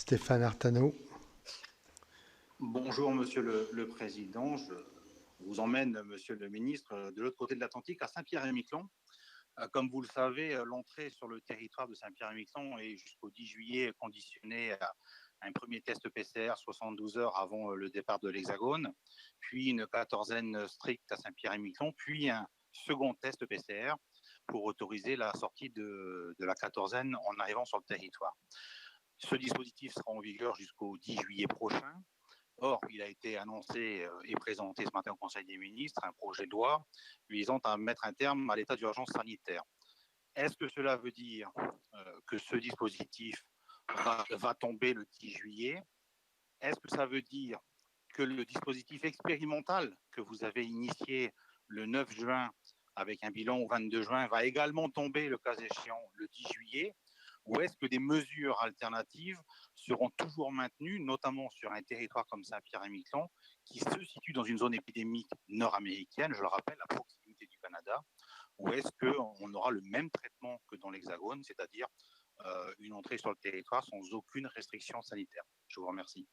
Stéphane Artano. Bonjour, Monsieur le Président. Je vous emmène, Monsieur le Ministre, de l'autre côté de l'Atlantique, à Saint-Pierre-et-Miquelon. Comme vous le savez, l'entrée sur le territoire de Saint-Pierre-et-Miquelon est jusqu'au 10 juillet conditionnée à un premier test PCR 72 heures avant le départ de l'Hexagone, puis une quatorzaine stricte à Saint-Pierre-et-Miquelon, puis un second test PCR pour autoriser la sortie de la quatorzaine en arrivant sur le territoire. Ce dispositif sera en vigueur jusqu'au 10 juillet prochain. Or, il a été annoncé et présenté ce matin au Conseil des ministres un projet de loi visant à mettre un terme à l'état d'urgence sanitaire. Est-ce que cela veut dire que ce dispositif va tomber le 10 juillet? Est-ce que ça veut dire que le dispositif expérimental que vous avez initié le 9 juin avec un bilan au 22 juin va également tomber, le cas échéant, le 10 juillet? Ou est-ce que des mesures alternatives seront toujours maintenues, notamment sur un territoire comme Saint-Pierre-et-Miquelon, qui se situe dans une zone épidémique nord-américaine, je le rappelle, à proximité du Canada? Ou est-ce qu'on aura le même traitement que dans l'Hexagone, c'est-à-dire une entrée sur le territoire sans aucune restriction sanitaire? Je vous remercie.